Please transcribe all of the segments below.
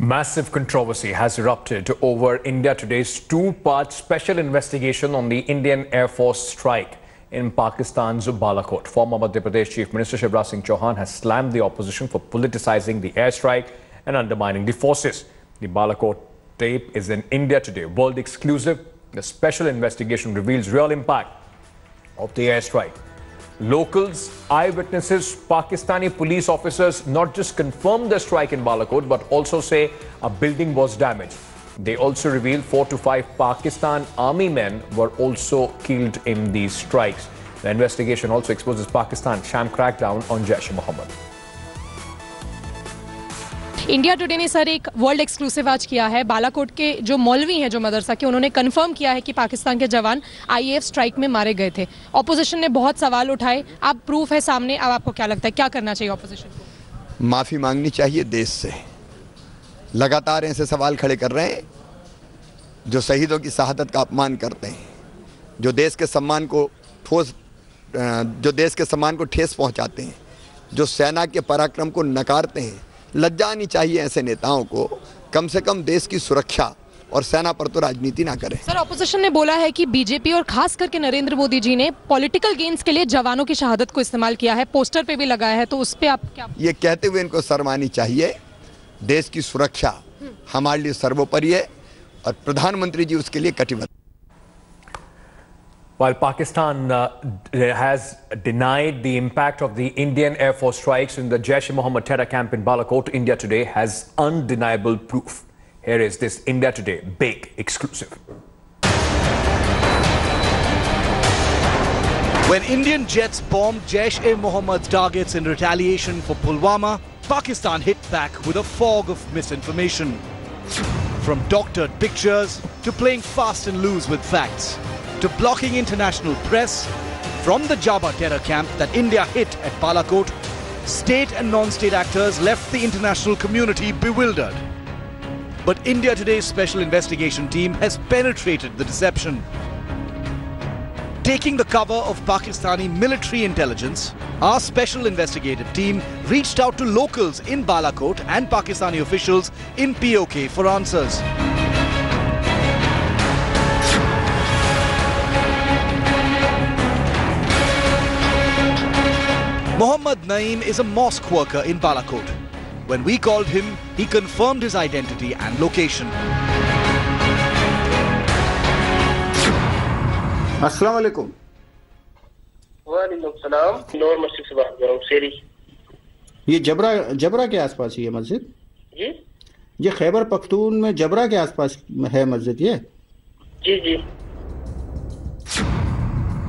Massive controversy has erupted over India Today's two-part special investigation on the Indian Air Force strike in Pakistan's Balakot. Former Madhya Pradesh Chief Minister Shivraj Singh Chauhan has slammed the opposition for politicizing the airstrike and undermining the forces. The Balakot tape is in India Today, world exclusive. The special investigation reveals real impact of the airstrike. Locals, eyewitnesses, Pakistani police officers not just confirmed the strike in Balakot but also say a building was damaged. They also reveal 4 to 5 Pakistan army men were also killed in these strikes. The investigation also exposes Pakistan's sham crackdown on Jaish-e-Mohammed. India today ने sir एक world exclusive आज किया है। बालाकोट के जो मौलवी हैं जो मदरसा के, उन्होंने कंफर्म किया है कि पाकिस्तान के जवान आईएएफ स्ट्राइक में मारे गए थे। ऑपोजिशन ने बहुत सवाल उठाए, अब प्रूफ है सामने। अब आपको क्या लगता है क्या करना चाहिए ऑपोजिशन को? माफ़ी मांगनी चाहिए देश से। लगातार ऐसे सवाल खड़े कर रहे हैं जो शहीदों की शहादत का अपमान करते हैं, जो देश के सम्मान को ठेस पहुंचाते हैं, जो सेना के पराक्रम को नकारते हैं। लज्जा आनी चाहिए ऐसे नेताओं को। कम से कम देश की सुरक्षा और सेना पर तो राजनीति ना करें। सर, ऑपोजिशन ने बोला है कि बीजेपी और खास करके नरेंद्र मोदी जी ने पॉलिटिकल गेन्स के लिए जवानों की शहादत को इस्तेमाल किया है, पोस्टर पे भी लगाया है, तो उस पे आप क्या? ये कहते हुए इनको शर्म आनी चाहिए। देश की सुरक्षा हमारे लिए सर्वोपरि है और प्रधानमंत्री जी उसके लिए कटिबद्ध। While Pakistan has denied the impact of the Indian Air Force strikes in the Jaish-e-Mohammed terror camp in Balakot, India Today has undeniable proof. Here is this India Today big exclusive. When Indian jets bombed Jaish-e-Mohammed's targets in retaliation for Pulwama, Pakistan hit back with a fog of misinformation. From doctored pictures to playing fast and loose with facts, to blocking international press, from the Jabba terror camp that India hit at Balakot, state and non-state actors left the international community bewildered. But India Today's special investigation team has penetrated the deception. Taking the cover of Pakistani military intelligence, our special investigative team reached out to locals in Balakot and Pakistani officials in POK for answers. Mohammad Naeem is a mosque worker in Balakot. When we called him, he confirmed his identity and location. अस्सलाम वालेकुम। वालेकुम सलाम। नूर मस्जिद से बात कर रहा हूँ, शेरी। ये जबरा के आसपास ही है मस्जिद जी? ये खैबर पख्तून में जबरा के आसपास है मस्जिद ये? जी जी।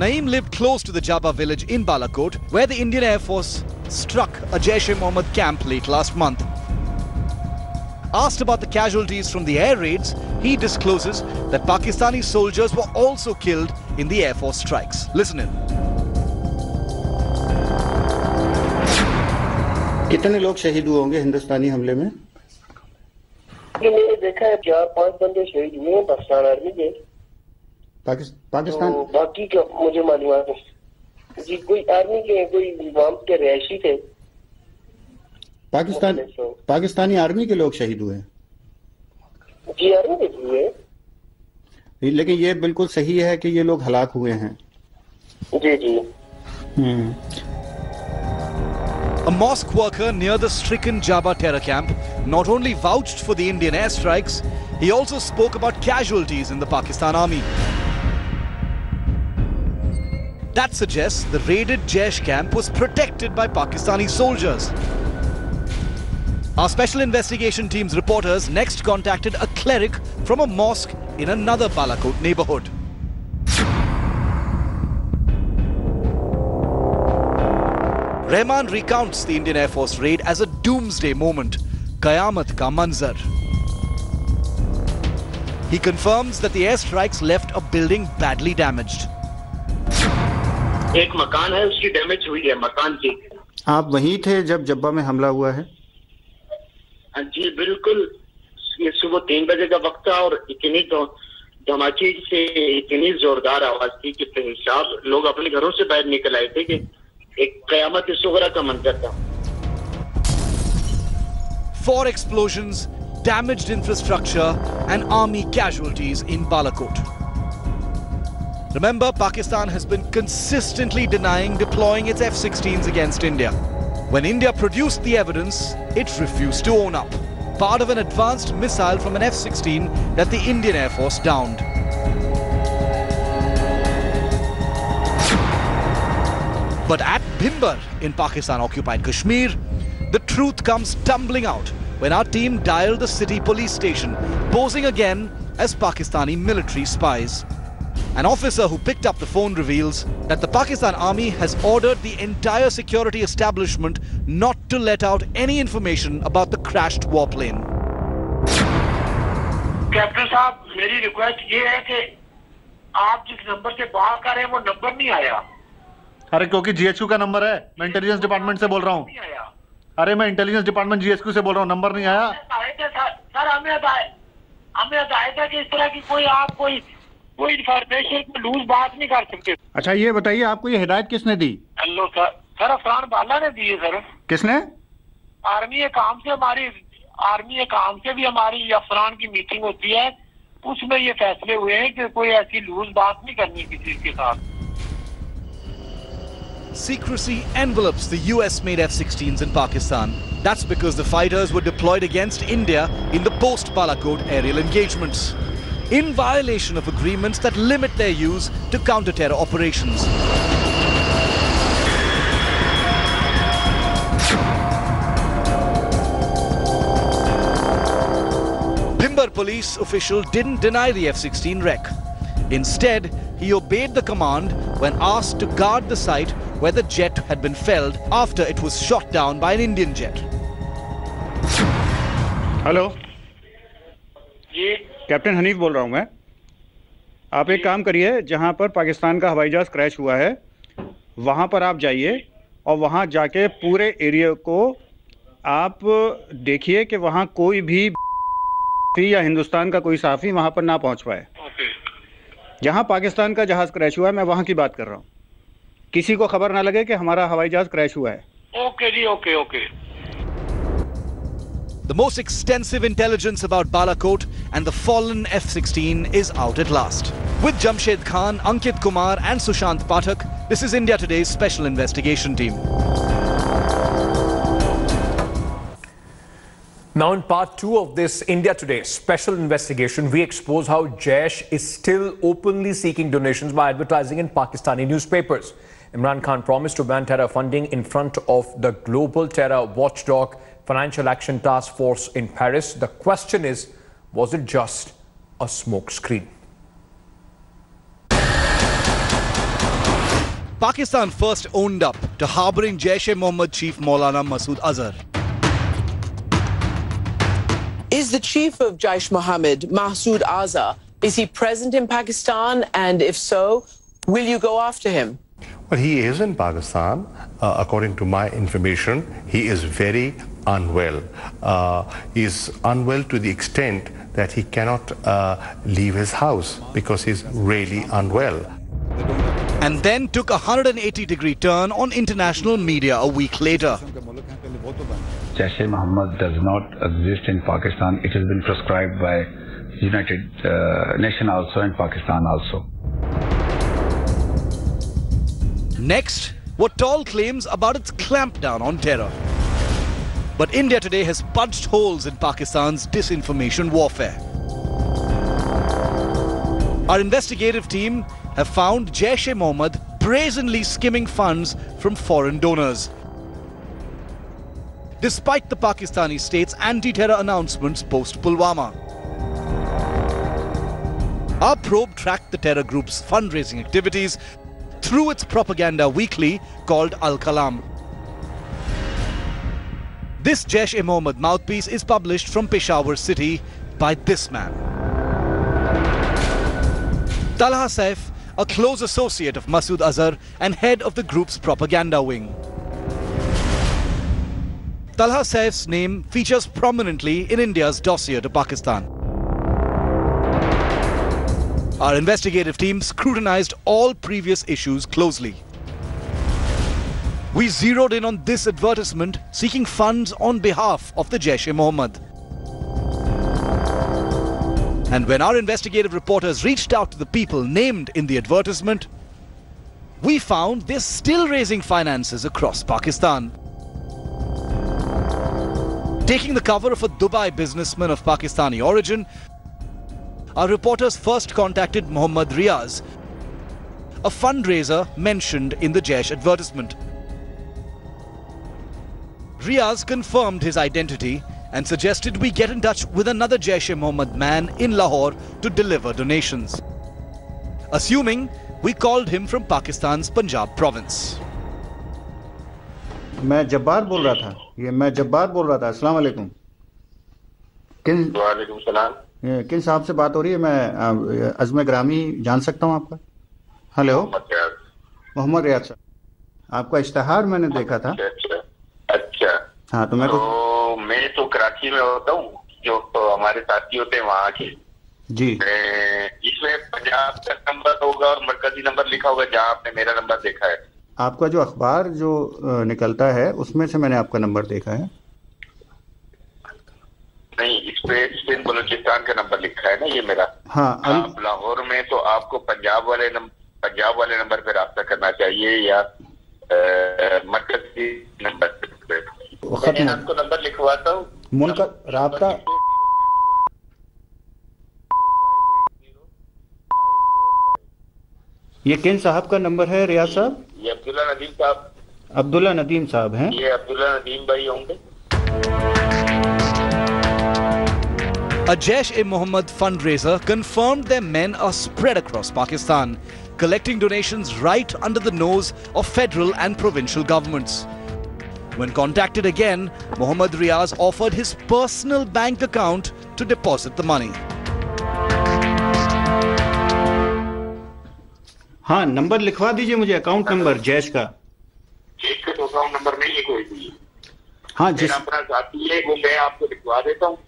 Naeem lived close to the Jabba village in Balakot, where the Indian Air Force struck a Jaish-e-Mohammed camp late last month. Asked about the casualties from the air raids, he discloses that Pakistani soldiers were also killed in the Air Force strikes. Listen in. कितने लोग शहीद हुए होंगे हिंदुस्तानी हमले में? मैंने देखा है 4-5 बंदे शहीद हुए हैं पाकिस्तान आर्मी के। पाकिस्तान तो बाकी का मुझे मालूम है जी, कोई आर्मी के कोई वहां के रहायशी थे। पाकिस्तानी आर्मी के लोग शहीद हुए हैं जी, आर्मी के हुए। लेकिन ये बिल्कुल सही है कि ये लोग हलाक हुए हैं। जी जी। A mosque worker near the stricken Jabba terror camp not only vouched for the Indian airstrikes, he also spoke about casualties in the Pakistan army. That suggests the raided Jaish camp was protected by Pakistani soldiers. Our special investigation team's reporters next contacted a cleric from a mosque in another Balakot neighborhood. Rahman recounts the Indian Air Force raid as a doomsday moment, Qayamat ka manzar. He confirms that the airstrikes left a building badly damaged. एक मकान है, उसकी damage हुई है मकान की। आप वहीं थे जब जब्बा में हमला हुआ है? जी बिल्कुल। ये सुबह 3 बजे का वक्त था और इतनी धमाके से इतनी जोरदार आवाज थी कि बेहिसाब लोग अपने घरों से बाहर निकल आए थे कि एक क़यामत सुग़रा का मंजर था। 4 explosions, damaged infrastructure and army casualties in Balakot. Remember, Pakistan has been consistently denying deploying its F-16s against India. When India produced the evidence, it refused to own up. Part of an advanced missile from an F-16 that the Indian Air Force downed. But at Bhimber in Pakistan-occupied Kashmir, the truth comes tumbling out when our team dialed the city police station, posing again as Pakistani military spies. An officer who picked up the phone reveals that the Pakistan Army has ordered the entire security establishment not to let out any information about the crashed warplane. Captain साहब, मेरी request ये है कि आप जिस number से बात कर रहे हैं वो नंबर नहीं आया। अरे क्योंकि जीएचक्यू का नंबर है, मैं इंटेलिजेंस डिपार्टमेंट से बोल रहा हूँ। अरे मैं इंटेलिजेंस डिपार्टमेंट जीएचक्यू से बोल रहा हूँ, नंबर नहीं आया। सर हमें हिदायत है कि इस तरह की कोई इंफॉर्मेशन लूज बात नहीं कर सकते। अच्छा ये बताइए, आपको ये हिदायत किसने दी? हेलो सर अफरान बाला ने दी है सर। किसने? आर्मी काम से भी हमारी अफरान की मीटिंग होती है, उसमें ये फैसले हुए हैं कि कोई ऐसी लूज बात नहीं करनी किसी के साथ। Secrecy envelops the US-made F-16s in Pakistan. That's because the fighters were deployed against India in the post-Balakot aerial engagements, in violation of agreements that limit their use to counter-terror operations. Bhimber police official didn't deny the F-16 wreck. Instead, he obeyed the command when asked to guard the site where the jet had been felled after it was shot down by an Indian jet. Hello ये captain Hanif बोल रहा हूँ मैं। आप एक काम करिए, जहाँ पर पाकिस्तान का हवाई जहाज क्रैश हुआ है वहाँ पर आप जाइए और वहाँ जाके पूरे एरिया को आप देखिए कि वहाँ कोई भी या हिंदुस्तान का कोई साफी वहाँ पर ना पहुँच पाए। जहाँ पाकिस्तान का जहाज क्रैश हुआ है मैं वहाँ की बात कर रहा हूँ। किसी को खबर ना लगे कि हमारा हवाई जहाज क्रैश हुआ है। ओके जी, okay. The most extensive intelligence about Balakot and the fallen F-16 is out at last. With Jamshed Khan, Ankit Kumar and Sushant Pathak, this is India Today's special investigation team. Now in part 2 of this India Today special investigation, we expose how Jaish is still openly seeking donations by advertising in Pakistani newspapers. Imran Khan promised to ban terror funding in front of the global terror watchdog Financial Action Task Force in Paris. The question is, was it just a smokescreen? Pakistan first owned up to harboring Jaish-e-Mohammed chief Maulana Masood Azhar. Is the chief of Jaish-Mohammed, Masood Azhar, is he present in Pakistan? And if so, will you go after him? Well, he is in Pakistan. According to my information, he is very unwell. He is unwell to the extent that he cannot leave his house because he's really unwell. And then took a 180-degree turn on international media a week later. Jaish-e-Mohammed does not exist in Pakistan. It has been prescribed by United Nations also and Pakistan also. Next, what Tall claims about its clampdown on terror. But India Today has punched holes in Pakistan's disinformation warfare. Our investigative team have found Jaish-e-Mohammed brazenly skimming funds from foreign donors. Despite the Pakistani state's anti-terror announcements post-Pulwama. Our probe tracked the terror group's fundraising activities through its propaganda weekly called Al-Kalam. This Jaish-e-Mohammed mouthpiece is published from Peshawar city by this man. Talha Saif, a close associate of Masood Azhar and head of the group's propaganda wing. Talha Saif's name features prominently in India's dossier to Pakistan. Our investigative team scrutinized all previous issues closely. We zeroed in on this advertisement seeking funds on behalf of the Jaish-e-Mohammed. And when our investigative reporters reached out to the people named in the advertisement, we found they're still raising finances across Pakistan. Taking the cover of a Dubai businessman of Pakistani origin, our reporters first contacted Mohammad Riaz, a fundraiser mentioned in the Jaish advertisement. Riaz confirmed his identity and suggested we get in touch with another Jaish-e-Mohammed man in Lahore to deliver donations. Assuming, we called him from Pakistan's Punjab province. मैं जब्बार बोल रहा था। अस्सलाम वालेकुम। वालेकुम सलाम। किन साहब से बात हो रही है? मैं अज़्म ग्रामी जान सकता हूँ आपका? हेलो, मोहम्मद रियाज साहब, आपका इश्तहार मैंने देखा था। अच्छा। हाँ, तो मैं तो कराची में होता हूँ, जो हमारे साथी होते हैं वहाँ के जी। इसमें पंजाब का नंबर होगा और मरकजी नंबर लिखा होगा जहाँ आपने मेरा नंबर देखा है। आपका जो अखबार जो निकलता है उसमें से मैंने आपका नंबर देखा है। नहीं, इस पे सिंध बलूचिस्तान का नंबर लिखा है ना, ये मेरा। हाँ, आप लाहौर में तो आपको पंजाब वाले नंबर पे राब्ता करना चाहिए या मरकजी नंबर पे। मैं आपको नंबर लिखवाता हूँ। मुनका राब्ता ये किन साहब का नंबर है रियाज साहब? ये अब्दुल्ला नदीम साहब। अब्दुल्ला नदीम साहब हैं? ये अब्दुल्ला नदीम भाई होंगे। A Jaish-e-Mohammed fundraiser confirmed their men are spread across Pakistan, collecting donations right under the nose of federal and provincial governments. When contacted again, Mohammad Riaz offered his personal bank account to deposit the money. हाँ, number लिखवा दीजिए मुझे, account number Jaish का। जैश का तो account number नहीं है कोई भी। हाँ, मेरा अपना साथी है, वो मैं आपको लिखवा देता हूँ।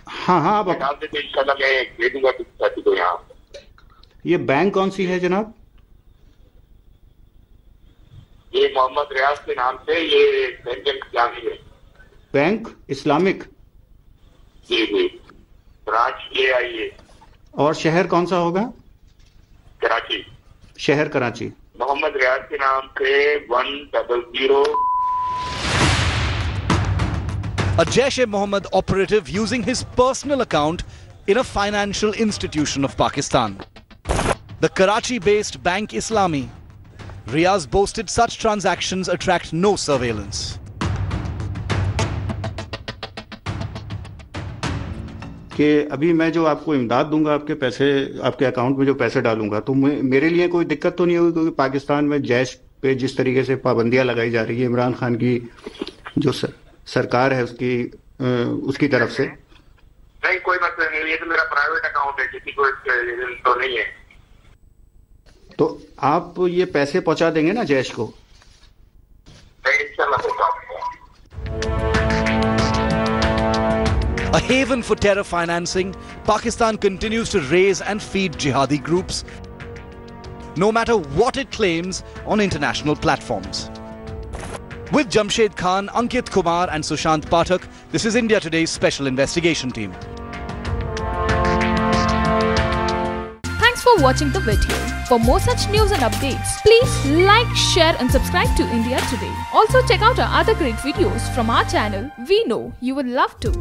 हाँ, आप इंशाल्लाह मैं दे दूंगा साथी को यहाँ। ये बैंक कौन सी है जनाब? ये मोहम्मद रियाज के नाम से ये बैंक इस्लामी है। Bank Islamic? जी जी, ब्रांच ये आई है। और शहर कौन सा होगा? कराची। शहर कराची। मोहम्मद रियाज के नाम से 100। A Jaish-e-Mohammed operative using his personal account in a financial institution of Pakistan. The Karachi-based Bank Islami. Riaz boasted such transactions attract no surveillance. कि अभी मैं जो आपको इमदाद दूंगा, आपके पैसे आपके अकाउंट में जो पैसे डालूंगा, तो मेरे लिए कोई दिक्कत तो नहीं होगी? क्योंकि पाकिस्तान में जैश पे जिस तरीके से पाबंदियां लगाई जा रही है इमरान खान की जो सरकार है उसकी तरफ से। नहीं, कोई मसला नहीं, ये तो मेरा प्राइवेट अकाउंट है, किसी को तो नहीं है। तो आप ये पैसे पहुंचा देंगे ना जैश को? A haven for terror financing, Pakistan continues to raise and feed jihadi groups, no matter what it claims on international platforms. With Jamshed Khan, Ankit Kumar and Sushant Pathak, this is India Today's special investigation team. Thanks for watching the video. For more such news and updates, please like, share and subscribe to India Today. Also check out our other great videos from our channel. We know you would love to.